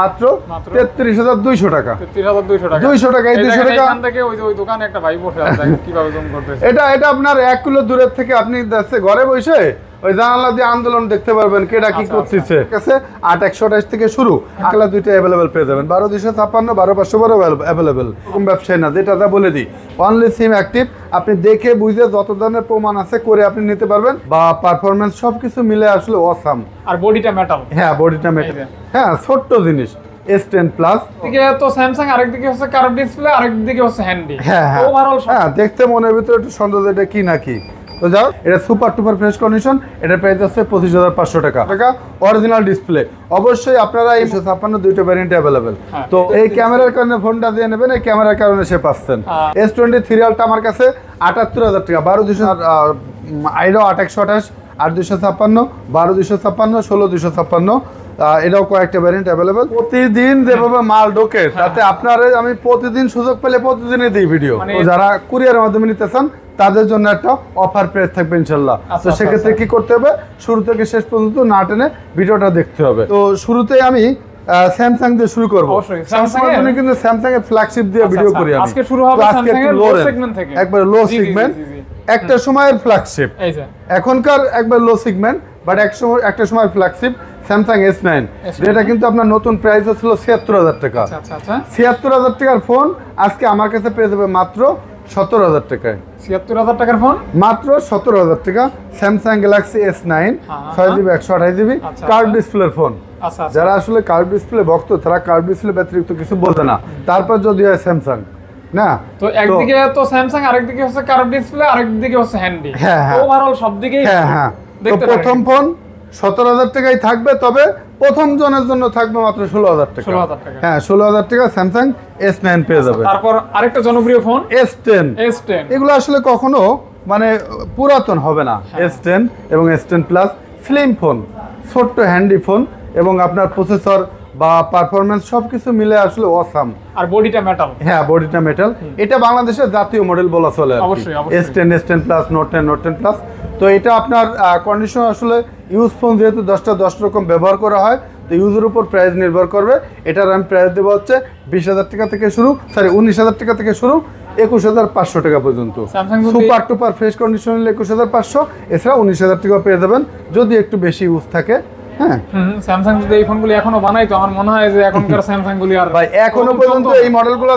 মাত্র ৩৩,২০০ টাকা। 200 টাকা। এই 200 টাকা এখান থেকে ওই দোকানে একটা ভাই বসে আছে কিভাবে জুম করতেছে। এটা আপনার 1 কিলো দূরের থেকে আপনি ঘরে বসে ওই জানালা দিয়ে আন্দোলন দেখতে পারবেন কেডা কি করতেছে। ঠিক আছে, ৮/১২৮ থেকে শুরু আকলা দুইটা অ্যাভেলেবেল পেয়ে যাবেন। ১২,২৫৬, ১২,৫১২ অ্যাভেলেবেল। কোন ব্যবসায়ী না, যেটা বলে দিই অনলি সিম অ্যাক্টিভ। আপনি দেখে বুঝে যত ধরনের প্রমাণ আছে করে আপনি নিতে পারবেন, বা পারফরমেন্স সবকিছু মিলে আসলে অসাম। আর বডিটা মেটাল। হ্যাঁ, বডিটা মেটাল। হ্যাঁ, ছোট্ট জিনিস। S10 প্লাস দিকে তো স্যামসাং, আরেকদিকে হচ্ছে কার্ভ ডিসপ্লে, আরেকদিকে হচ্ছে হ্যান্ডি। হ্যাঁ, দেখতে মনের ভিতরে একটু সন্দেহ এটা কি নাকি। তো যাও, এটা সুপার টুপার ফ্রেশ কন্ডিশন। এটার প্রাইস আছে 25,৫০০ টাকা। Original display. অবশ্যই আপনারা এই 56 দুইটা ভ্যারিয়েন্ট অ্যাভেলেবেল। তো এই ক্যামেরার কারণে ফোনটা দিয়ে নেবেন, এই ক্যামেরার কারণে সে পাচ্ছেন। S23 আলটা আমার কাছে ৭৮,০০০ টাকা। ১২,২০০ আইরো ৮/১২৮, ৮/২৫৬, ১২,২৫৬, ১৬,২৫৬। এটাও কয়েকটা ভ্যারিয়েন্ট অ্যাভেলেবেল। প্রতিদিন যেভাবে মাল ঢোকে তাতে আপনারা আমি প্রতিদিন সুযোগ পেলে প্রতিদিনই দিই ভিডিও। যারা কুরিয়ারের মাধ্যমে নিতে চান তাদের জন্য একটা অফার প্রাইস থাকবে ইনশাল্লাহ। তো সেক্ষেত্রে কি করতে হবে, শুরু থেকে শেষ পর্যন্ত না টেনে ভিডিওটা দেখতে হবে। তো শুরুতেই আমি স্যামসাং দিয়ে শুরু করব। কিন্তু স্যামসাং এর ফ্ল্যাগশিপ দিয়ে ভিডিও করি আমি। আজকে শুরু হবে স্যামসাং এর লো সেগমেন্ট থেকে, একবার লো সেগমেন্ট। একটা সময়ের ফ্ল্যাগশিপ, এখনকার একবার লো সেগমেন্ট, বাট একটা সময় ফ্ল্যাগশিপ স্যামসাং S9, যেটা কিন্তু আপনার নতুন প্রাইস ছিল ৭৬,০০০ টাকা। ৭৬,০০০ টাকার ফোন আজকে আমার কাছে পেয়ে যাবে মাত্র ১৭,০০০ টাকায়। ৭৬,০০০ টাকার ফোন মাত্র ১৭,০০০ টাকা। স্যামসাং গ্যালাক্সি S9 6GB ১28GB কার্ভ ডিসপ্লের ফোন। যারা আসলে কার্ভ ডিসপ্লে ভক্ত তারা কার্ভ ডিসপ্লে ব্যতিরিক্ত কিছু বোঝে না। তারপর যদি হয় স্যামসাং না, তো একদিকে তো স্যামসাং, আরেকদিকে হচ্ছে কার্ভ ডিসপ্লে, আরেকদিকে হচ্ছে হ্যান্ডি। ওভারঅল সব দিকেই। হ্যাঁ, তো প্রথম ফোন ১৭,০০০ টাকায় থাকবে, তবে প্রথম জনের জন্য থাকবে মাত্র ১৬,০০০ টাকা। হ্যাঁ, ১৬,০০০ টাকা স্যামসাং S9 পেয়ে যাবে। তারপর আরেকটা জনপ্রিয় ফোন S10। এগুলো আসলে কখনো মানে পুরাতন হবে না। S10 এবং S10 প্লাস স্লিম ফোন, ছোট্ট হ্যান্ডি ফোন, এবং আপনার প্রসেসর বা পারফরমেন্স সবকিছু মিলে আসলে অসাম। আর বডিটা মেটাল। হ্যাঁ, বডিটা মেটাল। এটা বাংলাদেশের জাতীয় মডেল বলা চলে। S10, S10 plus, note 10, note 10 plus. তো এটা আপনার কন্ডিশন আসলে ইউজ ফোন, যেহেতু 10 রকম ব্যবহার করা হয়, তো ইউজের উপর প্রাইস নির্ভর করবে। এটার আমি প্রাইস দেবো হচ্ছে 20,০০০ টাকা থেকে শুরু, 19,০০০ টাকা থেকে শুরু, 21,৫০০ টাকা পর্যন্ত। সুপার টুপার ফ্রেশ কন্ডিশন হলে 21,৫০০, এছাড়া 19,০০০ টাকা পেয়ে যাবেন যদি একটু বেশি ইউজ থাকে। হ্যাঁ, স্যামসাং যদি এই ফোনগুলি এখনো বানাই তো আমার মনে হয় যে এখনকার স্যামসাং গুলি আর ভাই এখনো পর্যন্ত এই মডেলগুলো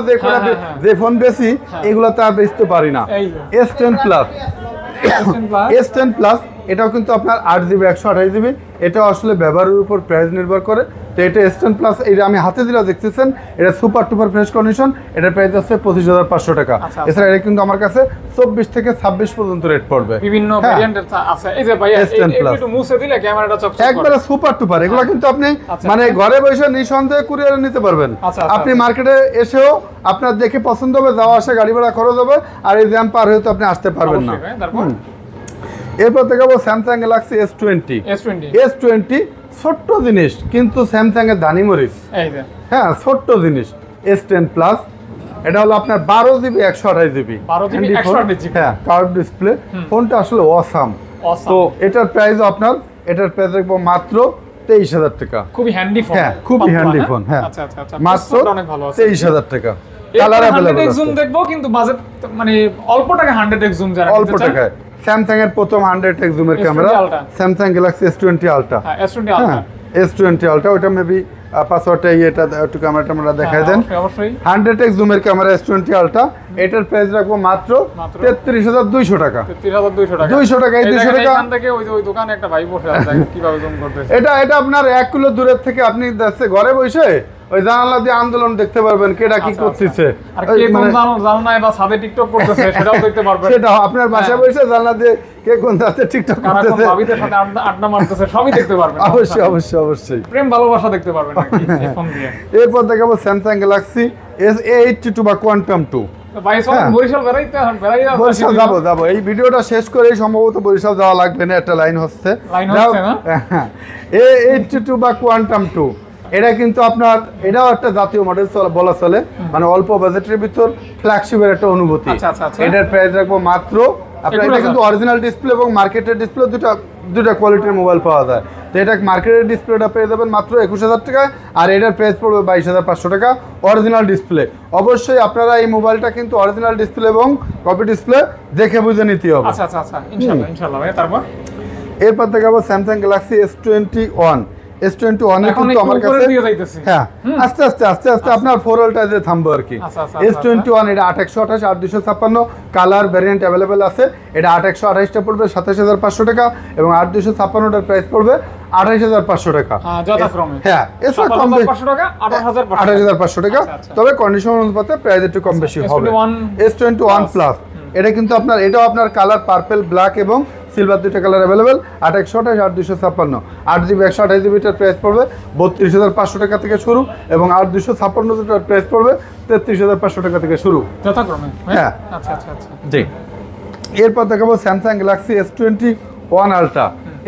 যে ফোন বেশি এগুলো তা বেচতে পারি না। S10 প্লাস, S10 প্লাস এটাও কিন্তু আপনার 8GB 128GB। এটাও আসলে ব্যবহারের উপর প্রাইস নির্ভর করে। তো এটা S10 প্লাস, এটা আমি হাতে দিলে দেখতেছেন, এটা সুপার টুপার ফ্রেশ কন্ডিশন। এটার প্রাইস আছে 25,৫০০ টাকা। এছাড়া এটা কিন্তু আমার কাছে 24 থেকে 26 পর্যন্ত রেট পড়বে। বিভিন্ন ভেরিয়েন্টের আছে। এই যে ভাই একটু মুছে দিলে ক্যামেরাটা চকচক একবারে সুপার টুপার। এগুলো কিন্তু আপনি মানে ঘরে বসে নিঃসন্দেহে কুরিয়ারে নিতে পারবেন। আপনি মার্কেটে এসেও আপনার দেখে পছন্দ হবে, যাওয়া আসা গাড়ি ভাড়া খরচ হবে, আর এই জ্যাম পার হয়ে তো আপনি আসতে পারবেন না। এরপর দেখাবো স্যামসাং গ্যালাক্সি S20। ছোট্ট জিনিস কিন্তু স্যামসাং এর দানি মরিচ। হ্যাঁ, ছোট্ট জিনিস। S10 প্লাস, এটা হলো আপনার 12GB 128GB। হ্যাঁ, কার্ভ ডিসপ্লে। ফোনটা আসলে অসাম। তো এটার প্রাইস আপনার, এটার প্রাইস রাখবো মাত্র 23,০০০ টাকা। খুবই হ্যান্ডি ফোন। হ্যাঁ, খুবই হ্যান্ডি ফোন। হ্যাঁ, মাত্র 23,০০০ টাকা। কালার अवेलेबल আছে। জুম দেখবো কিন্তু বাজেট মানে অল্প টাকা 100x জুম যারা অল্প টাকায় স্যামসাং এর প্রথম 100x জুমের camera Samsung Galaxy S20 ultra. হ্যাঁ, S20 আলট্রা। S20 আলট্রা, ওটা মেবি পাসওয়ার্ডটা এটা একটু ক্যামেরাটা আমরা দেখাই দেন। অবশ্যই 100x জুমের ক্যামেরা S20 আলট্রা। এটার প্রাইস রাখবো মাত্র 33,২০০ টাকা। 33,২০০ টাকা। 200 টাকা। এই 200 টাকা এখান থেকে ওই দোকানে একটা ভাই বসে আছে কিভাবে জুম করতেছে। এটা আপনার 1 কিলো দূরের থেকে আপনি ঘরে বসে ওই জানালা দিয়ে আন্দোলন দেখতে পারবেন কেডা কি করতেছে। আর কে কোন জানালায় বা ছাদে টিকটক করতেছে সেটাও দেখতে পারবেন। সেটা আপনার বাসায় বসে জানালা দিয়ে কে কোন দাঁতে টিকটক করতেছে, ভাবিদের সাথে আড্ডা মারতেছে, সবই দেখতে পারবেন। অবশ্যই প্রেম ভালোবাসা দেখতে পারবেন এই ফোন দিয়ে। এরপর দেখাবো স্যামসাং গ্যালাক্সি S82 বা কোয়ান্টাম 2। বরিশাল যাবো। এই ভিডিওটা শেষ করে সম্ভবত বরিশাল যাওয়া লাগবে না, একটা লাইন হচ্ছে। A82 বা কোয়ান্টাম 2, এটা কিন্তু আপনার এটাও একটা জাতীয় মডেল বলা চলে। মানে অল্প বাজেটের ভিতর ফ্ল্যাগশিপের একটা অনুভূতি। এটার প্রাইস রাখবো মাত্র আপনার, এটা কিন্তু অরিজিনাল ডিসপ্লে এবং মার্কেটের ডিসপ্লে দুটা কোয়ালিটির মোবাইল পাওয়া যায়। তো এটা মার্কেটের ডিসপ্লেটা পেয়ে যাবেন মাত্র 21,000 টাকায়, আর এটার প্রাইস পড়বে 22,500 টাকা অরিজিনাল ডিসপ্লে। অবশ্যই আপনারা এই মোবাইলটা কিন্তু অরিজিনাল ডিসপ্লে এবং কপি ডিসপ্লে দেখে বুঝে নিতে হবে। আচ্ছা আচ্ছা আচ্ছা, ইনশাআল্লাহ ইনশাআল্লাহ ভাই। তারপর এরপর দেখাবো স্যামসাং গ্যালাক্সি S21। S21 এর কিন্তু আমার কাছে হ্যাঁ আস্তে আস্তে আস্তে আস্তে আপনার ফোরলটা যে থামবো আর কি। S21 এটা 8/128 8/256 কালার ভ্যারিয়েন্ট अवेलेबल আছে। এটা 8/128 টা পড়বে 27,500 টাকা এবং 8/256 টার প্রাইস পড়বে 28,500 টাকা যথাক্রমে। হ্যাঁ এছাড়া কম 500 টাকা 28,500 টাকা, তবে কন্ডিশন অনুপাতে প্রাইস একটু কম বেশি হবে। S21 প্লাস এটা কিন্তু আপনার এটাও আপনার কালার পার্পল ব্ল্যাক এবং সিলভার দুইটা কালার अवेलेबल। 8/128 8/256 8GB 128GB টার প্রাইস পড়বে 32,500 টাকা থেকে শুরু এবং 8/256 টার প্রাইস পড়বে 33,500 টাকা থেকে শুরু যথাক্রমে। হ্যাঁ আচ্ছা আচ্ছা আচ্ছা জি। এরপর দেখাবো Samsung Galaxy S21 ultra.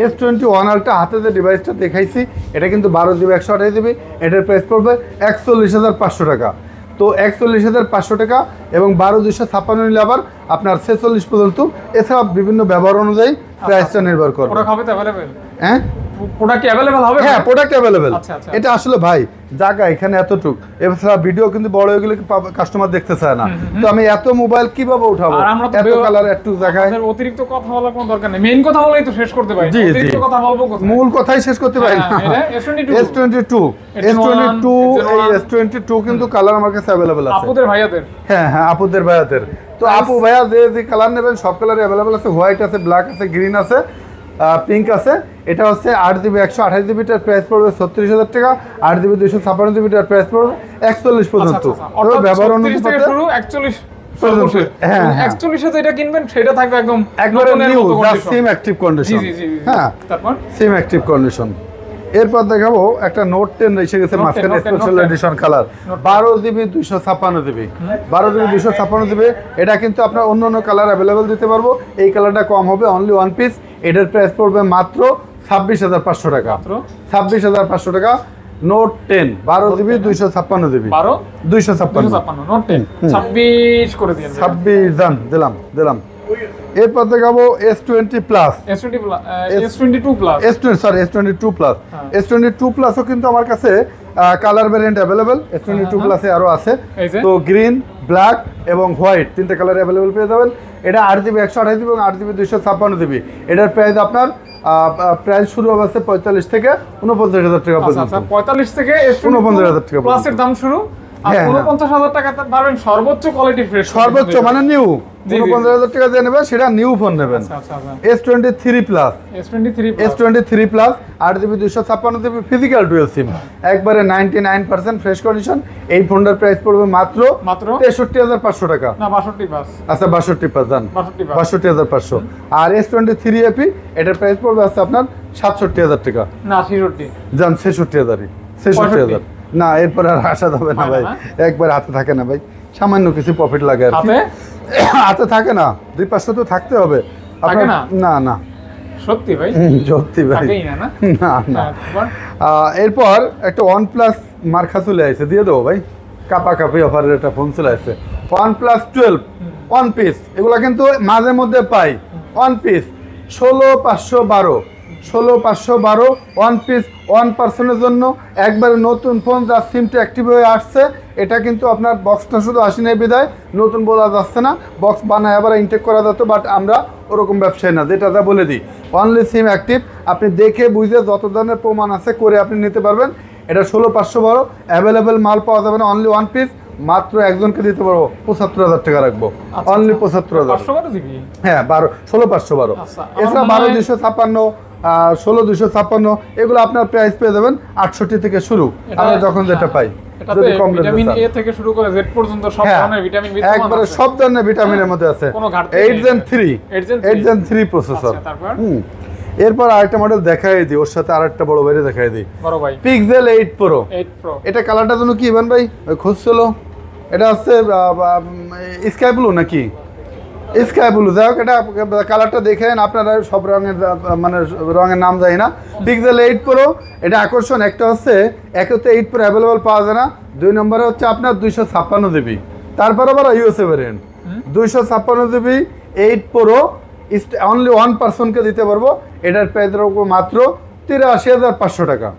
S21 ultra হাতে যে ডিভাইসটা দেখাইছি এটা কিন্তু 12GB 128GB, এটার প্রাইস পড়বে 41,500 টাকা। তো 41,500 টাকা এবং 12/256 নিলে আবার আপনার 46 পর্যন্ত। এছাড়া বিভিন্ন ব্যবহার অনুযায়ী প্রাইসটা নির্ভর করবে। প্রোডাক্ট হবে তো अवेलेबल? হ্যাঁ প্রোডাক্ট अवेलेबल হবে? হ্যাঁ প্রোডাক্ট अवेलेबल। আচ্ছা আচ্ছা। এটা আসলে ভাই জায়গা এখানে এতটুক, এছাড়া ভিডিও কিন্তু বড় হয়ে গেলে কাস্টমার দেখতে চায় না, তো আমি এত মোবাইল কিভাবে উঠাবো, এত কালার একটু জায়গায় অতিরিক্ত কথা বলার কোনো দরকার নেই, মেইন কথা বলেই তো শেষ করতে পারি। অতিরিক্ত কথা বলবো কোথায়? মূল কথাই শেষ করতে পারি না। S22 এই S22 কিন্তু কালার আমার কাছে अवेलेबल আছে আপুদের ভাইয়াদের। হ্যাঁ হ্যাঁ আপুদের ভাইয়াদের। তো আপু ভাইয়া যে কালার নেবেন সব কালারই अवेलेबल আছে, হোয়াইট আছে, ব্ল্যাক আছে, গ্রিন আছে, পিঙ্ক আছে। এটা হচ্ছে 8GB 128GB টার প্রাইস পড়বে 36,000 টাকা, 8GB 256GB টার প্রাইস পড়বে 41 পর্যন্ত। অর্থাৎ ব্যবহার 36 থেকে অনুযায়ী শুরু 41 পর্যন্ত। হ্যাঁ 41 এ যেটা কিনবেন সেটা থাকবে একদম একবারে new just SIM active condition. জি জি জি। হ্যাঁ তারপর সিম অ্যাক্টিভ কন্ডিশন। এরপর দেখাবো একটা নোট 10 এসে গেছে মাঝখানে special edition colour 12GB 256GB 12GB 256GB। এটা কিন্তু আপনার অন্য অন্য কালার अवेलेबल দিতে পারবো, এই কালারটা কম হবে, অনলি ওয়ান পিস। এটার প্রাইস পড়বে মাত্র 26,500 টাকা। 26,500 টাকা নোট 10 12GB 256GB 256 নোট 10 26 করে দিয়েন। 26 জান দিলাম। এরপর দেখাবো S20 plus S22 plus S22 plus S22 প্লাসও কিন্তু আমার কাছে কালার ভ্যারিয়েন্ট अवेलेबल। S22 প্লাসে আরো আছে, তো গ্রিন, ব্ল্যাক এবং হোয়াইট তিনটা কালার अवेलेबल পেয়ে যাবেন। এটা 8GB 128GB এবং 8GB 256GB। এটার প্রাইস আপনার প্রাইস শুরু হবে 45 থেকে 49,000 টাকা পর্যন্ত। আচ্ছা 45 থেকে 49,000 টাকা প্লাসের দাম শুরু, আর 49,000 টাকা পাবেন সর্বোচ্চ কোয়ালিটি ফ্রেশ, সর্বোচ্চ মানে নিউ। 49,000 টাকা দিয়ে নেবেন সেটা নিউ ফোন নেবেন। S23 plus S23 plus 8GB 256GB physical dual SIM, একবারে 99% ফ্রেশ কন্ডিশন। এই ফোনটার প্রাইস পড়বে মাত্র 63,500 টাকা। না 62 পাস। আচ্ছা 62 পাস জান 62,500। আর S23 এপি এটার প্রাইস পড়বে আছে আপনার 67,000 টাকা। না 66 জান 66,000 না, এরপর আর আশা যাবে না ভাই, একবার হাতে থাকে না ভাই, সামান্য কিছু প্রফিট লাগে আর কি। হাতে থাকে না, 2-500 তো থাকতে হবে আপনার। না সত্যি ভাই, সত্যি ভাই না। এরপর একটা OnePlus মার্কা চলে আসছে, দিয়ে দেবো ভাই, কাপাকাপি অফারের একটা ফোন চলে আসছে OnePlus 12 ওয়ান পিস। এগুলা কিন্তু মাঝে মধ্যে পাই ওয়ান পিস 16,512 ওয়ান পিস 1% জন্য একবারে নতুন ফোন, যার সিমটা অ্যাক্টিভ হয়ে আসছে। এটা কিন্তু আপনার বক্সটা শুধু আসেনি বিদায়, নতুন বলা যাচ্ছে না, বক্স বানায় আবার ইনটেক করা যেত, বাট আমরা ওরকম ব্যবসায়ী না, যেটা যা বলে দিই অনলি সিম অ্যাক্টিভ। আপনি দেখে বুঝে যত ধরনের প্রমাণ আছে করে আপনি নিতে পারবেন। এটা 16,512 অ্যাভেলেবেল মাল পাওয়া যাবে না, অনলি ওয়ান পিস, মাত্র একজনকে দিতে পারবো 75,000 টাকা রাখবো, অনলি 75,000। হ্যাঁ 16,512। এছাড়া 12,256 16,256 এগুলো আপনার প্রাইস পেয়ে যাবেন 68 থেকে শুরু, আমরা যখন যেটা পাই। যদি কম ভিটামিন এ থেকে শুরু করে জেড পর্যন্ত সব ধরনের ভিটামিন একবারে সব ধরনের ভিটামিনের মধ্যে আছে। 8 Gen 3 প্রসেসর। এরপর আরেকটা মডেল দেখাই দিই, ওর সাথে আরেকটা বড় বাইরে দেখাই দিই, বড় ভাই পিক্সেল 8 Pro। এটা কালারটা জন্য কি ইভান ভাই খুঁজছিল, এটা হচ্ছে স্কাই ব্লু নাকি স্কাই ব্লু, যাই হোক এটা কালারটা দেখেন আপনারা, সব রঙের মানে রঙের নাম জানি না। পিক্সেল 8 Pro এটা আকর্ষণ একটা হচ্ছে, একে তো 8 Pro অ্যাভেলেবল পাওয়া যায় না, 2 নম্বরে হচ্ছে আপনার 256GB, তারপর আবার USA variant 256GB 8 Pro only 1 পার্সনকে দিতে পারবো। এটার প্রাইস রাখবো মাত্র 83,500 টাকা।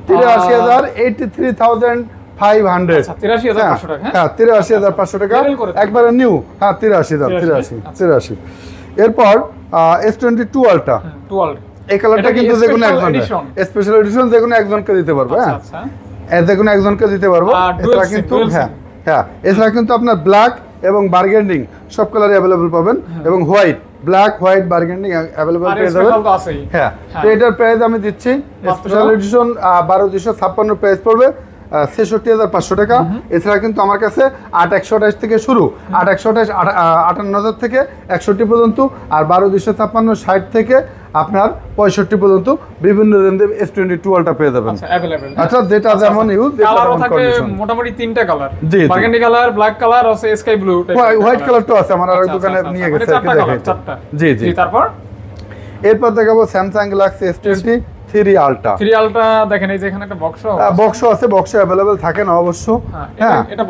83,83,500। আচ্ছা 83,500 টাকা। হ্যাঁ 83,500 টাকা একবারে নিউ। হ্যাঁ 83,000। এরপর S22 আলট্রা। এই কালারটা কিন্তু যে কোনো একজন স্পেশাল এডিশন যে কোনো একজনকে দিতে পারবো। হ্যাঁ যে কোনো একজনকে দিতে পারবো। এছাড়া কিন্তু এছাড়া কিন্তু আপনার ব্ল্যাক এবং বার্গেন্ডিং সব কালারই অ্যাভেলেবল পাবেন এবং হোয়াইট, ব্ল্যাক, হোয়াইট, বার্গেন্ডিং অ্যাভেলেবল পেয়ে যাবেন। হ্যাঁ তো এটার প্রাইস আমি দিচ্ছি স্পেশাল এডিশন 12,256 প্রাইস পড়বে 66,500 টাকা। এছাড়া কিন্তু আমার কাছে 8,128 থেকে শুরু, 8,128 58,000 থেকে 61 পর্যন্ত, আর 12,256 60 থেকে আপনার 65 পর্যন্ত বিভিন্ন রেঞ্জে S22 আলট্রা পেয়ে যাবেন। আচ্ছা যেটা যেমন ইউজ মোটামুটি তিনটা কালার, জি বার্গেন্ডি কালার, ব্ল্যাক কালার আর স্কাই ব্লু, হোয়াইট কালারটা আছে আমার আর দোকানে নিয়ে গেছে। জি জি। তারপর এরপর দেখাবো Samsung Galaxy S23 ultra. 3 ultra দেখেন এই যে এখানে একটা বক্স আছে, বক্সে अवेलेबल থাকে না অবশ্য। হ্যাঁ এটা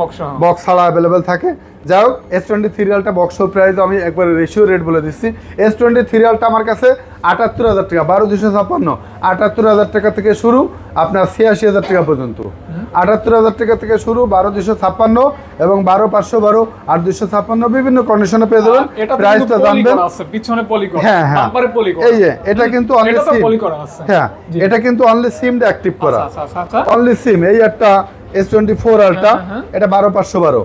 বক্স ছাড়া अवेलेबल থাকে। যাই হোক S23 আলট্রা বক্স প্রাইস আমি একবার রেশিও রেট বলে দিচ্ছি। S23 আলট্রা আমার কাছে 78,000 টাকা, 12,256 78,000 টাকা থেকে শুরু আপনার 86,000 টাকা পর্যন্ত। 78,000 টাকা থেকে শুরু, 12,256 এবং 12,512 8,256 বিভিন্ন কন্ডিশনে পেয়ে যাবেন। প্রাইসটা জানবেন পিছনে পলি করা, হ্যাঁ হ্যাঁ বাম্পারে পলি করা। এই যে এটা কিন্তু অনলি সিম, হ্যাঁ এটা কিন্তু অনলি সিমটা অ্যাক্টিভ করা, অনলি সিম। এই একটা S24 আলট্রা, এটা 12,512।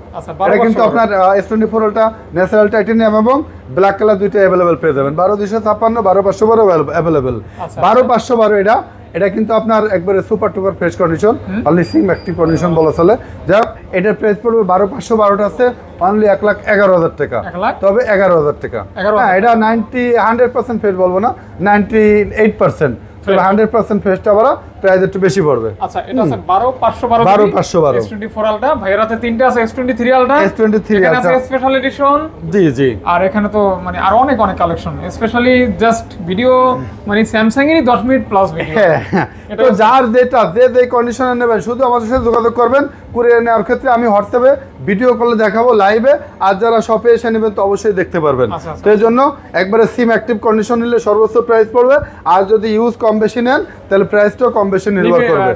এটা কিন্তু আপনার S24 আলট্রা ন্যাচারাল টাইটানিয়াম এবং ব্ল্যাক কালার দুইটা अवेलेबल পেয়ে যাবেন। 12,256 12,512 अवेलेबल। 12,512 এটা কিন্তু আপনার একবারে সুপার টুপার fresh condition, only SIM active condition বলা চলে। যাক এটার প্রাইস পড়বে 12,512 আছে অনলি 1,11,000 টাকা, তবে 11,000 টাকা। হ্যাঁ এটা 100% ফ্রেশ বলবো না, 98%, 100% ফ্রেশটা বলা প্রাইস একটু বেশি পড়বে। আচ্ছা এটা আছে 12,512 S24 আলট্রা। ভাইয়ের হাতে তিনটা আছে S23 আলট্রা, S23 আলট্রা আছে স্পেশাল এডিশন। জি জি। আর এখানে তো মানে আর অনেক কালেকশন, স্পেশালি জাস্ট ভিডিও মানে স্যামসাং এরই 10 মিনিট প্লাস ভিডিও। তো যার যেটা যে কন্ডিশনে নেবেন শুধু আমাদের সাথে যোগাযোগ করবেন। কুরিয়ার নেওয়ার ক্ষেত্রে আমি হোয়াটসঅ্যাপে ভিডিও কলে দেখাবো লাইভে, আর যারা শপে এসে নেবেন তো অবশ্যই দেখতে পারবেন। তো এই জন্য একবারে সিম অ্যাক্টিভ কন্ডিশন নিলে সর্বোচ্চ প্রাইস পড়বে, আর যদি ইউজ কম বেশি নেন তাহলে প্রাইসটাও কম বেশি নির্ভর করবে।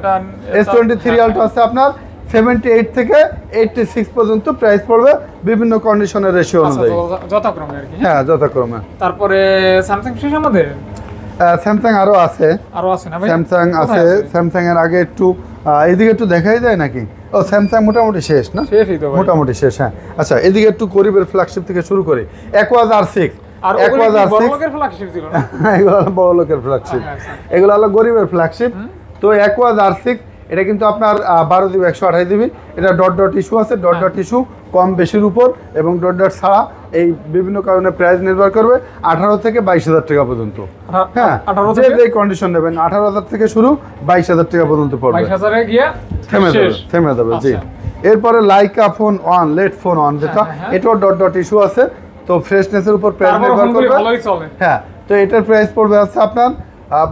S23 আলট্রা আছে আপনার 78 থেকে 86 পর্যন্ত প্রাইস পড়বে বিভিন্ন কন্ডিশনের রেশিও অনুযায়ী, যথাক্রমে আর কি। হ্যাঁ যথাক্রমে। তারপরে স্যামসাং শেষ আমাদের? স্যামসাং আরো আছে না ভাই? স্যামসাং আছে। স্যামসাং এর আগে একটু এদিকে একটু দেখাই যায় নাকি? ও স্যামসাং মোটামুটি শেষ না? শেষই তো ভাই, মোটামুটি শেষ। হ্যাঁ আচ্ছা এদিকে একটু গরিবের ফ্ল্যাগশিপ থেকে শুরু করি। Aquaz R6, এগুলো বড় লোকের ফ্ল্যাগশিপ, এগুলো হলো গরিবের ফ্ল্যাগশিপ। তো Aquaz R6 এটা কিন্তু আপনার 12 জিবি 128 জিবি। এটা ডট ইস্যু আছে, ডট ইস্যু কম বেশির উপর এবং ডট ছাড়া এই বিভিন্ন কারণে প্রাইস নির্ভর করবে 18 থেকে 22,000 টাকা পর্যন্ত। হ্যাঁ যে কন্ডিশন নেবেন 18,000 থেকে শুরু 22,000 টাকা পর্যন্ত পড়বে। 22,000 এ গিয়ে থেমে যাবে। জি। এরপরে লাইকা ফোন অন, লেট ফোন অন যেটা, এটাও ডট ইস্যু আছে। তো ফ্রেশনেসের উপর প্রাইস নির্ভর করবে। হ্যাঁ তো এটার প্রাইস পড়বে আছে আপনার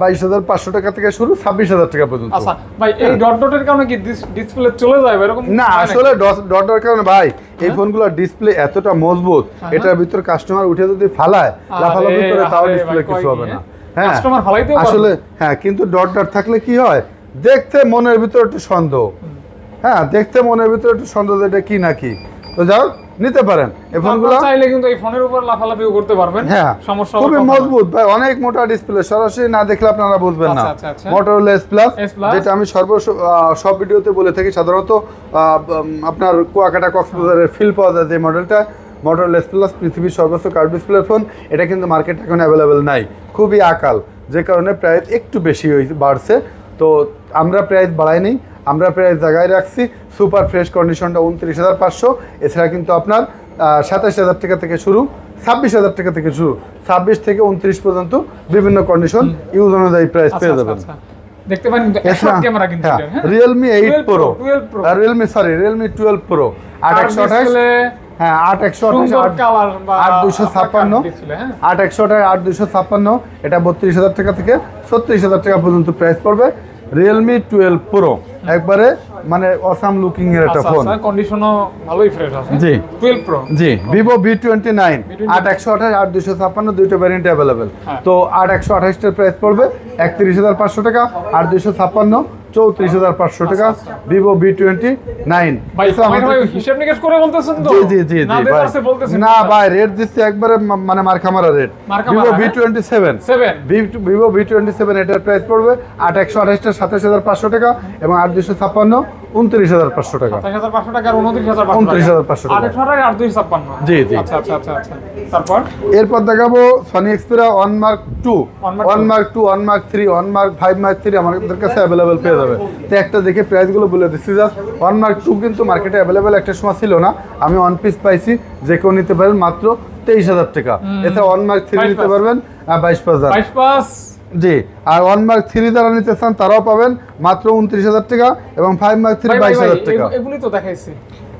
22,500 টাকা থেকে শুরু 26,000 টাকা পর্যন্ত। আচ্ছা ভাই এই ডটের কারণে কি ডিসপ্লে চলে যায় এরকম? না আসলে ডটের কারণে ভাই এই ফোনগুলোর ডিসপ্লে এতটা মজবুত, এটার ভিতর কাস্টমার উঠে যদি ফালায় লাফালাফি করে তাও ডিসপ্লে কিছু হবে না। হ্যাঁ কাস্টমার ফালাইতেও পারে আসলে। হ্যাঁ কিন্তু ডট থাকলে কি হয়, দেখতে মনের ভিতর একটু সন্দেহ, হ্যাঁ দেখতে মনের ভিতর একটু সন্দেহ এটা কি নাকি। তো যাও নিতে পারেন এই ফোনগুলো, চাইলে কিন্তু এই ফোনের উপর লাফালাফিও করতে পারবেন। হ্যাঁ সমস্যা খুবই মজবুত ভাই, অনেক মোটা ডিসপ্লে, সরাসরি না দেখলে আপনারা বুঝবেন না। Motorola S Plus যেটা আমি সব ভিডিওতে বলে থাকি, সাধারণত আপনার কুয়াকাটা কক্সবাজারের ফিল পাওয়া যায় যে মডেলটা Motorola S Plus পৃথিবীর সর্বোচ্চ কার্ভ ডিসপ্লে ফোন। এটা কিন্তু মার্কেটে এখন অ্যাভেলেবেল নাই, খুবই আকাল, যে কারণে প্রাইস একটু বেশি বাড়ছে। তো আমরা প্রাইস বাড়াইনি, আমরা প্রাইস জায়গায় রাখছি। সুপার ফ্রেশ কন্ডিশনটা 29,500। এছাড়া কিন্তু আপনার 27,000 টাকা থেকে শুরু, 26,000 টাকা থেকে শুরু, 26 থেকে 29 পর্যন্ত বিভিন্ন কন্ডিশন ইউজ অনুযায়ী প্রাইস পেয়ে যাবেন। দেখতে পারেন ক্যামেরা কিন্তু Realme 8 Pro, Realme 12 Pro 8,128, হ্যাঁ 8,128 8,256 এটা 32,000 টাকা থেকে 36,000 টাকা পর্যন্ত প্রাইস পড়বে। Realme 12 Pro একবারে মানে অসাম লুকিং এর একটা ফোন, কন্ডিশনও ভালোই ফ্রেশ আছে। জি 12 Pro, জি Vivo V29 8128 8256 দুইটা ভ্যারিয়েন্ট अवेलेबल। তো 8128 এর প্রাইস পড়বে 31500 টাকা, 8256 34500 টাকা Vivo V29। ভাই হিসাব নিকেশ করে বলতেছেন তো? জি জি জি না ভাই, দেখাচ্ছে বলতেছেন না ভাই রেট দিচ্ছে একবারে মানে মার্কা মারা rate. Vivo V27 Vivo V27 এটার প্রাইস পড়বে 8128 এর 27500 টাকা এবং 8256 29500 টাকা। 27500 টাকা আর 29500 29500 টাকা। 8256। জি জি। আচ্ছা আচ্ছা আচ্ছা আচ্ছা। তারপর এরপর দেখাবো Sony Xperia 1 Mark 2 1 Mark 2 1 Mark 3 1 Mark 5 Mark 3 আমাদের কাছে अवेलेबल পেয়ে যাবে। তো একটা দেখে প্রাইস গুলো বলে দিচ্ছি জাস্ট। 1 Mark 2 কিন্তু মার্কেটে अवेलेबल একটা সময় ছিল না, আমি ওয়ান পিস পাইছি, যে কেউ নিতে পারেন মাত্র 23000 টাকা। এছাড়া 1 Mark 3 নিতে পারবেন 22000। 22 জি, আর 1 Mark 3 যারা নিতে চান তারাও পাবেন মাত্র 29000 টাকা এবং 5 Mark 3 22000 টাকা। এগুলি তো দেখাইছি।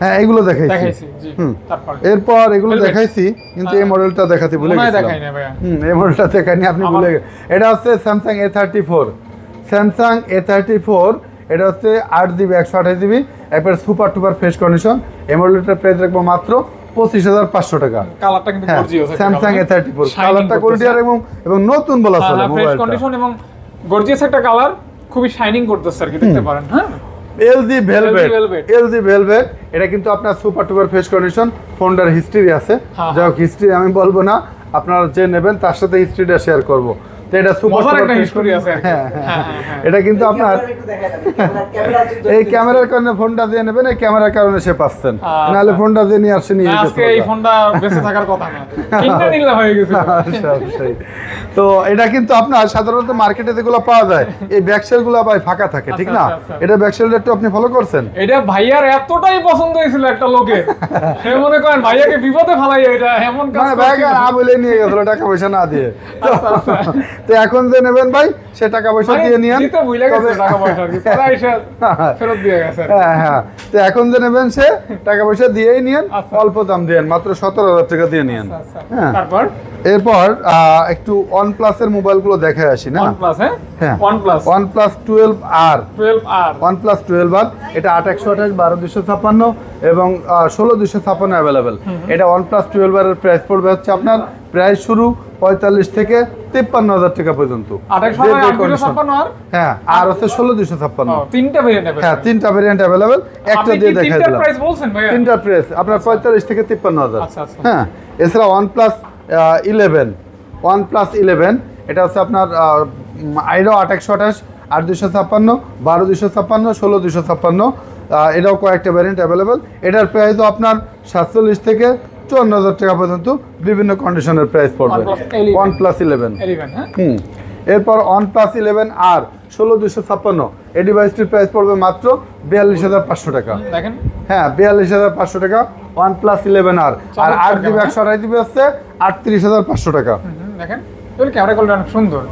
হ্যাঁ এগুলো দেখাইছি জি। তারপর এরপর এগুলো দেখাইছি কিন্তু এই মডেলটা দেখাতে ভুলে গেছিলাম। দেখাই না ভাইয়া। এই মডেলটা দেখাইনি, আপনি ভুলে গেছেন। এটা হচ্ছে Samsung A34 Samsung A34, এটা হচ্ছে 8GB 128GB একবার সুপার টুপার ফ্রেশ কন্ডিশন। এই মডেলটার প্রাইস রাখবো মাত্র 25500 টাকা। কালারটা কিন্তু গর্জিয়াস আছে। Samsung A34 কালারটা কোয়ালিটির এবং নতুন বলা চলে মোবাইলটা। ফ্রেশ কন্ডিশন এবং গর্জিয়াস একটা কালার, খুবই শাইনিং করতেছে আর কি, দেখতে পারেন। হ্যাঁ LG Velvet এটা কিন্তু আপনার সুপার টুপার ফ্রেশ কন্ডিশন। ফোনটার হিস্ট্রি আছে, যাই হোক হিস্ট্রি আমি বলবো না, আপনারা যে নেবেন তার সাথে হিস্ট্রিটা শেয়ার করব। তো এটা সুপার একটা হিস্টরি আছে। হ্যাঁ এটা কিন্তু আপনার এই ক্যামেরার কারণে ফোনটা দিয়ে নেবেন, এই ক্যামেরার কারণে সে পাচ্ছেন, নাহলে ফোনটা দিয়ে নিয়ে আসছে নিয়ে আজকে এই ফোনটা বেঁচে থাকার কথা না, কিনতে নিলে হয়ে গেছে। তো এটা কিন্তু আপনার সাধারণত মার্কেটে যেগুলো পাওয়া যায় এই ব্যাকসেলগুলো ভাই ফাঁকা থাকে, ঠিক না? এটা ব্যাকসেলটা একটু আপনি ফলো করছেন? এটা ভাইয়ার এতটাই পছন্দ হয়েছিল একটা লোকের, সে মনে করেন ভাইয়াকে বিপদে ফেলাই, এটা এমন কাজ মানে ভাই না বলে নিয়ে গেছিল টাকা পয়সা না দিয়ে। তো এখন যে নেবেন ভাই সে টাকা পয়সা দিয়ে নিয়েন, দিতে ভুলে গেছে টাকা পয়সা আর কি, পরে এসে ফেরত দিয়ে গেছে। হ্যাঁ তো এখন যে নেবেন সে টাকা পয়সা দিয়েই নিয়েন, অল্প দাম দিয়েন, মাত্র 17000 টাকা দিয়ে নিয়েন। হ্যাঁ তারপর এরপর একটু OnePlus এর মোবাইলগুলো দেখে আসি না? OnePlus হ্যাঁ OnePlus 12R OnePlus 12R এটা 8128 12256 এবং 16256 अवेलेबल। এটা OnePlus 12R এর প্রাইস পড়বে হচ্ছে আপনার প্রাইস শুরু 45 থেকে 53000 টাকা পর্যন্ত। 256 হ্যাঁ আর হচ্ছে 16256। তিনটা ভেরিয়েন্ট अवेलेबल। হ্যাঁ তিনটা ভেরিয়েন্ট अवेलेबल, একটা দিয়ে দেখাই দিলাম। প্রাইস বলছেন ভাই? তিনটা প্রাইস আপনার 45 থেকে 53000। আচ্ছা আচ্ছা। হ্যাঁ এছাড়া OnePlus 11 OnePlus 11 এটা হচ্ছে আপনার আইরো 8128 8256 12256 16256। এটাও কয়েকটা ভ্যারিয়েন্ট अवेलेबल। এটার প্রাইসও আপনার 47 থেকে 54000 টাকা পর্যন্ত বিভিন্ন কন্ডিশনের প্রাইস পড়বে। OnePlus 11 হ্যাঁ এরপর OnePlus 11R 16256 এই ডিভাইসটির প্রাইস পড়বে মাত্র 42500 টাকা। দেখেন হ্যাঁ 42500 টাকা OnePlus 11R। আর 8GB 128GB হচ্ছে 38500 টাকা। দেখেন এর ক্যামেরা কোয়ালিটি অনেক সুন্দর।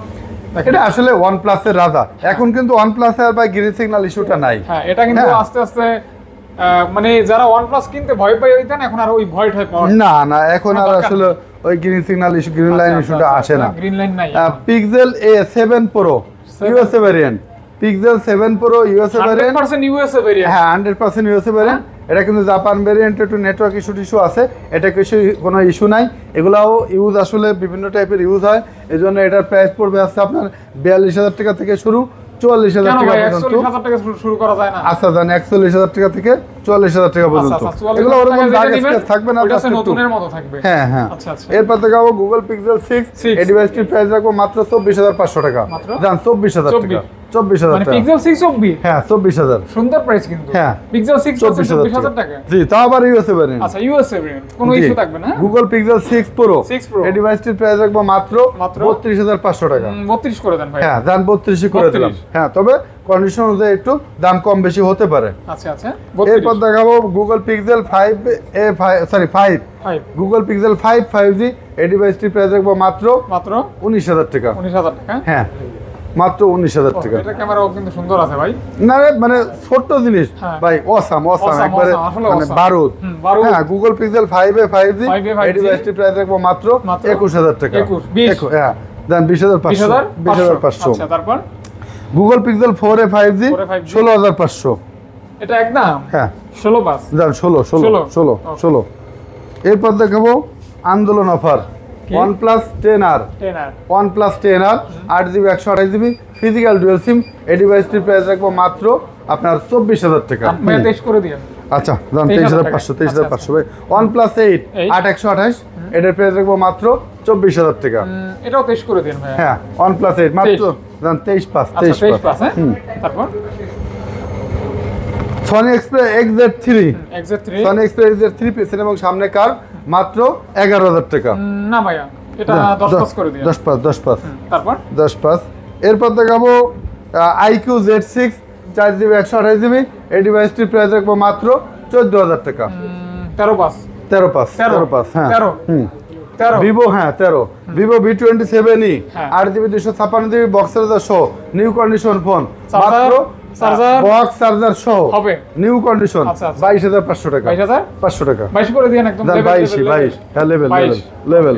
এটা আসলে OnePlus এর রাজা। এখন কিন্তু OnePlus এর ভাই গ্রিন সিগন্যাল ইস্যুটা নাই। হ্যাঁ এটা কিন্তু আস্তে আস্তে মানে যারা OnePlus কিনতে ভয় পায় ওইখান, এখন আর ওই ভয়টা পাওয়া না না, এখন আর আসলে ওই green signal issue green line ইস্যুটা আসে না। গ্রিন লাইন নাই। Pixel A7 Pro USA variant, Pixel 7 Pro USA variant 100% USA variant. হ্যাঁ 100% USA ভ্যারিয়েন্ট। এটা কিন্তু জাপান ভ্যারিয়েন্টে একটু নেটওয়ার্ক ইস্যু আছে, এটা কোনো ইস্যু নাই। এগুলাও ইউজ আসলে বিভিন্ন টাইপের ইউজ হয়, এজন্য এটার প্রাইস পড়বে আছে আপনার 42000 টাকা থেকে শুরু 44000 টাকা পর্যন্ত। 41000 টাকা শুরু করা যায় না? আচ্ছা জান 41000 টাকা থেকে 44000 টাকা পর্যন্ত। এগুলো ওরকম দাগ স্পেস থাকবে না, ওটা নতুনের মতো থাকবে। হ্যাঁ হ্যাঁ। আচ্ছা আচ্ছা। এরপর দেখাবো Google Pixel 6 এই ডিভাইসটির প্রাইস রাখবো মাত্র 24500 টাকা। জান 24000 টাকা। 24000 মানে টাকা। Pixel 6 24? হ্যাঁ 24000। সুন্দর প্রাইস কিন্তু। হ্যাঁ Pixel 6 24000 টাকা। জি তাও আবার USA ভ্যারিয়েন্ট। আচ্ছা USA ভ্যারিয়েন্ট, কোনো ইস্যু থাকবে না? Google Pixel 6 Pro এই ডিভাইসটির প্রাইস রাখবো মাত্র 32500 টাকা। 32 করে দেন ভাই। হ্যাঁ জান 32 করে দিলাম। হ্যাঁ তবে কন্ডিশন অনুযায়ী একটু দাম কম বেশি হতে পারে। আচ্ছা আচ্ছা। এরপর দেখাবো Google Pixel 5 Google Pixel 5 5G এই ডিভাইসটির প্রাইস রাখবো মাত্র 19000 টাকা। 19000 টাকা। হ্যাঁ মাত্র 19000 টাকা। এটা ক্যামেরাও কিন্তু সুন্দর আছে ভাই। না রে মানে ছোট জিনিস ভাই, অসাম একবারে মানে বারুদ। হ্যাঁ Google Pixel 5 5G এই ডিভাইসটির প্রাইস রাখবো মাত্র 21000 টাকা। 20 হ্যাঁ দেন 20500। আচ্ছা তারপর গুগল পিক্সেল 4a 5G 16500। এটা একদম হ্যাঁ 16 পাস জান 16। এরপর দেখাবো আন্দোলন offer OnePlus 10R 8GB 128GB physical dual SIM. এই ডিভাইসটির প্রাইস রাখবো মাত্র আপনার 24000 টাকা। আমি টেস্ট করে দিই। আচ্ছা জান 23500 ভাই। OnePlus 8 8128 এটার প্রাইস রাখবো মাত্র 24000 টাকা। এটাও টেস্ট করে দিন ভাই। হ্যাঁ OnePlus 8 মাত্র জান 23 পাস। তারপর Sony Xperia XZ3 Sony Xperia XZ3 পেছনে এবং সামনে কার মাত্র 11000 টাকা। না ভাইয়া এটা 10 পাস করে দিন। 10 পাস। তারপর 10 পাস। এরপর দেখাবো IQ Z6 4GB 128GB এই ডিভাইসটির প্রাইস রাখবো মাত্র 14000 টাকা। 13 পাস। হ্যাঁ 13 Vivo 13 Vivo V27e 8GB 256GB box charger সহ নিউ কন্ডিশন ফোন মাত্র বক্স চার্জার সহ হবে নিউ কন্ডিশন 22500 টাকা। 22500 টাকা 22 করে দিন একদম 22 হ্যাঁ লেভেল।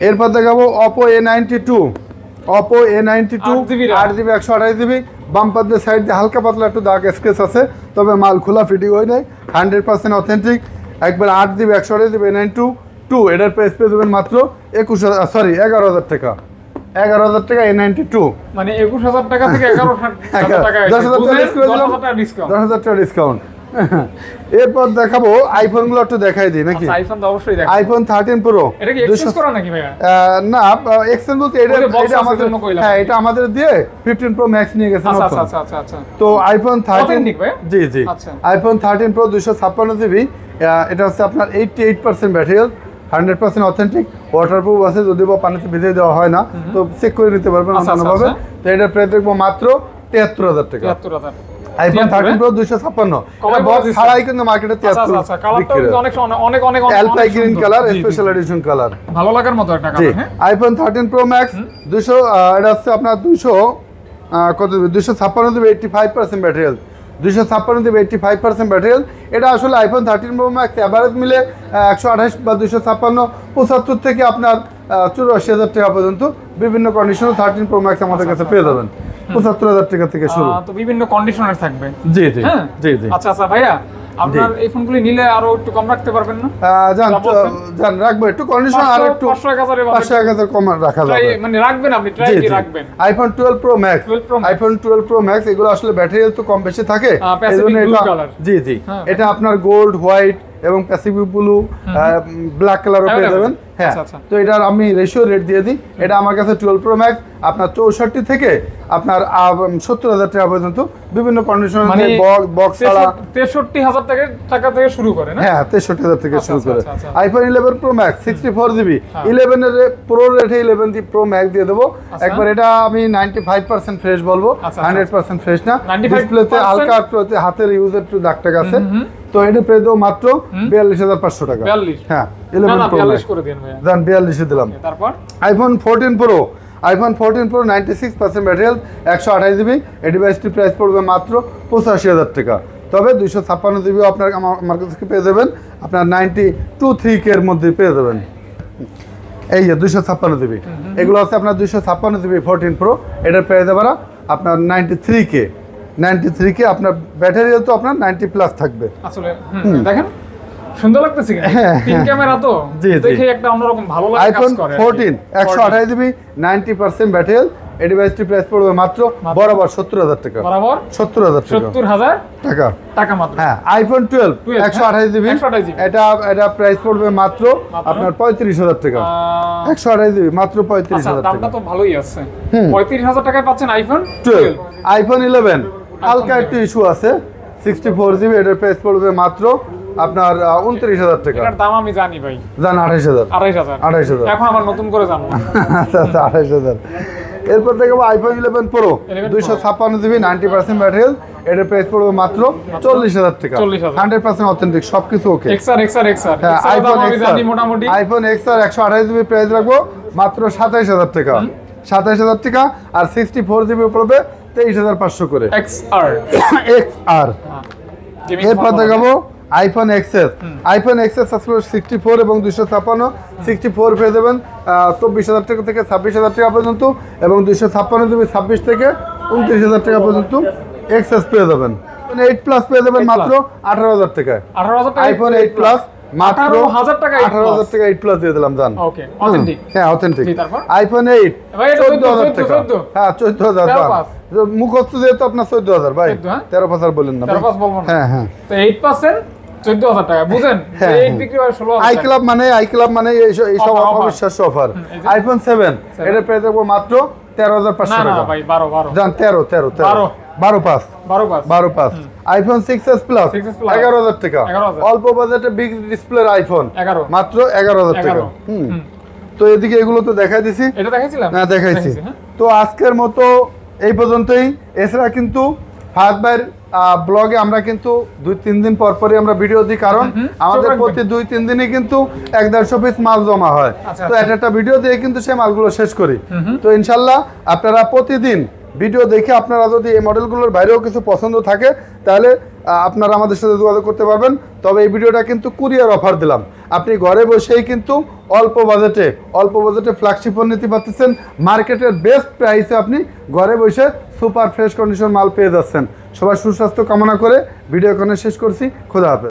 এরপর দেখাবো Oppo A92 8GB 128GB bumper দিয়ে সাইড দিয়ে হালকা পাতলা একটু দাগ স্কেচ আছে, তবে মাল খোলা ফিটিং হয় নাই, 100% অথেন্টিক। একবার 8GB 128GB A92 এটার প্রাইস পেয়ে দেবেন মাত্র 11000 টাকা। 11000 টাকা A92 মানে 21000 টাকা থেকে 11000 টাকা 10,000 টাকা ডিসকাউন্ট। এরপর দেখাবো আইফোন গুলো একটু দেখাই দিই নাকি? আইফোন তো অবশ্যই দেখাই। আইফোন 13 প্রো এটা কি এক্সচেঞ্জ করা নাকি ভাইয়া? না এক্সচেঞ্জ বলতে এটা আমাদের এটা আমাদের দিয়ে 15 প্রো ম্যাক্স নিয়ে গেছে নতুন। আচ্ছা তো আইফোন 13 জি আইফোন 13 প্রো 256GB এটা হচ্ছে আপনার 88% ব্যাটারি হেলথ, 100% অথেন্টিক, ওয়াটারপ্রুফ আছে, যদিও বা পানিতে ভিজিয়ে দেওয়া হয় না, তো চেক করে নিতে পারবেন অন্যভাবে। তো এটার প্রাইস দেখবো মাত্র 73000 টাকা। 73000 আইফোন 13 প্রো 256 বক্স ছাড়াই কিন্তু মার্কেটে 73। কালারটা অনেক alpine green colour, special edition colour, ভালো লাগার মতো একটা কালার। হ্যাঁ আইফোন 13 প্রো ম্যাক্স 200 এটা হচ্ছে আপনার 256 85% ব্যাটারি হেলথ, 256 85% ব্যাটারি হেলথ। এটা আসলে আইফোন 13 প্রো ম্যাক্স এভারেজ মিলে 128 বা 256 75 থেকে আপনার 84000 টাকা পর্যন্ত বিভিন্ন কন্ডিশনে 13 প্রো ম্যাক্স আমাদের কাছে পেয়ে যাবেন। 75000 টাকা থেকে শুরু, তো বিভিন্ন কন্ডিশনার থাকবে। জি আচ্ছা ভাইয়া আপনার এই ফোনগুলি নিলে আরো একটু কম রাখতে পারবেন না? জান রাখবো একটু কন্ডিশন আর একটু 500-1000 কম রাখা যাবে, মানে রাখবেন আপনি ট্রাই কি রাখবেন। IPhone 12 pro max iPhone 12 pro max এগুলো আসলে ব্যাটারি হেলথ তো কম বেশি থাকে, এজন্য এটা জি এটা আপনার গোল্ড হোয়াইট এবং প্যাসিফিক ব্লু ব্ল্যাক কালারও পেয়ে যাবেন। হ্যাঁ তো এটার আমি রেশিও রেট দিয়ে দিই। এটা আমার কাছে 12 প্রো ম্যাক্স আপনার 64 থেকে আপনার 70000 টাকা পর্যন্ত বিভিন্ন কন্ডিশনে বক্স ছাড়া 63000 টাকা থেকে শুরু করে না? হ্যাঁ 63000 থেকে শুরু করে। আইফোন 11 প্রো ম্যাক্স 64GB 11 এর প্রো রেটে 11 প্রো ম্যাক্স দিয়ে দেবো একবার। এটা আমি 95% ফ্রেশ বলবো, 100% ফ্রেশ না। ডিসপ্লেতে হালকা হাতের ইউজের একটু দাগ টাগ আছে, তো এটা পেয়ে দেবো মাত্র 42500 টাকা। 42 হ্যাঁ 11 প্রো ম্যাক্স করে দেন ভাইয়া। জান 42 দিলাম। তারপর iPhone 14 pro 96% battery health 128GB এই ডিভাইসটির প্রাইস পড়বে মাত্র 85000 টাকা। তবে 256GB আপনার আমার কাছে পেয়ে যাবেন আপনার 92 এর মধ্যে পেয়ে যাবেন। এই যে 256GB এগুলো আছে আপনার 256GB 14 প্রো এটার পেয়ে যাবেন আপনার 93K আপনার ব্যাটারি হেলথ তো আপনার 90 প্লাস থাকবে। আসলে দেখেন সুন্দর লাগতেছে কিন্তু তিন ক্যামেরা তো দেখে একটা অন্যরকম ভালো লাগে কাজ করে। আইফোন 14 128GB 90% ব্যাটারি হেলথ এই ডিভাইসটি প্রাইস পড়বে মাত্র বরাবর 70000 টাকা। বরাবর 70000 টাকা মাত্র। হ্যাঁ আইফোন 12 128GB এটা প্রাইস পড়বে মাত্র আপনার 35000 টাকা। 128GB মাত্র 35000 টাকা। দামটা তো ভালোই আছে। 35000 টাকায় পাচ্ছেন আইফোন 12। আইফোন 11 হালকা একটু ইস্যু আছে 64GB এটার প্রাইস পড়বে মাত্র আপনার 29000 টাকা। এটার দাম আমি জানি ভাই, জান 28000 এখন আবার নতুন করে জানবো। আচ্ছা 28000। এরপর দেখবো iPhone 11 pro 256GB 90% battery health এটার প্রাইস পড়বে মাত্র 40000 টাকা। 100% অথেন্টিক সবকিছু okay. XR iPhone XR 128GB price রাখবো মাত্র 27000 টাকা। 27000 টাকা আর 64GB পড়বে 23500 করে। এক্সআর এরপর দেখাবো আইফোন এক্সএস, আইফোন এক্সএস আসলে 64 এবং 256, 64 পেয়ে যাবেন 24,000 টাকা থেকে 26,000 টাকা পর্যন্ত, এবং 256 দেবে 26 থেকে 29,000 টাকা পর্যন্ত এক্সএস পেয়ে যাবেন। 8 প্লাস পেয়ে যাবেন মাত্র 18,000 টাকায়। 18,000 টাকা আইফোন 8 প্লাস মাত্র 18,000 টাকা 18,000 টাকা 8 প্লাস দিয়ে দিলাম জান। ওকে, অথেন্টিক। হ্যাঁ অথেন্টিক। জি, তারপর আইফোন 8 ভাই এটা 14,000 টাকা। 14,000 হ্যাঁ 14,000 দাম। মুখস্থ যেহেতু আপনার 14,000 ভাই, 13,000 বলেন না 13,000 বলবো না। হ্যাঁ হ্যাঁ, তো 8% 14,000 টাকা বুঝেন, হ্যাঁ, 8 বিক্রি হয় 16,000 আই ক্লাব মানে এই সব Offer, offer। অবিশ্বাস্য অফার। এই যে আইফোন 7 এটা পেয়ে যাবো মাত্র 13,500 না না টাকা। ভাই 12 জান 13 12 5 iPhone 6s plus 6s Plus 11,000 টাকা। 11,000 অল্প বাজেটে বিগ ডিসপ্লের আইফোন 11 মাত্র 11,000 টাকা। তো এদিকে এগুলো তো দেখাই দিছি, এটা দেখাইছিলাম না দেখাইছি। হ্যাঁ। তো আজকের মতো এই পর্যন্তই। এছাড়া কিন্তু ফাহাদ ভাইয়ের ব্লগে আমরা কিন্তু 2-3 দিন পর পরই আমরা ভিডিও দিই, কারণ আমাদের প্রতি 2-3 দিনই কিন্তু 1-150 পিস মাল জমা হয়। তো একটা ভিডিও দিয়ে কিন্তু সেই মালগুলো শেষ করি। তো ইনশাল্লাহ আপনারা প্রতিদিন ভিডিও দেখে আপনারা যদি এই মডেলগুলোর বাইরেও কিছু পছন্দ থাকে তাহলে আপনারা আমাদের সাথে যোগাযোগ করতে পারবেন। তবে এই ভিডিওটা কিন্তু কুরিয়ার অফার দিলাম, আপনি ঘরে বসেই কিন্তু অল্প বাজেটে ফ্ল্যাগশিপ ফোন নিতে পারতেছেন। মার্কেটের বেস্ট প্রাইসে আপনি ঘরে বসে সুপার ফ্রেশ কন্ডিশন মাল পেয়ে যাচ্ছেন। সবার সুস্বাস্থ্য কামনা করে ভিডিও এখানে শেষ করছি। খোদা হাফেজ।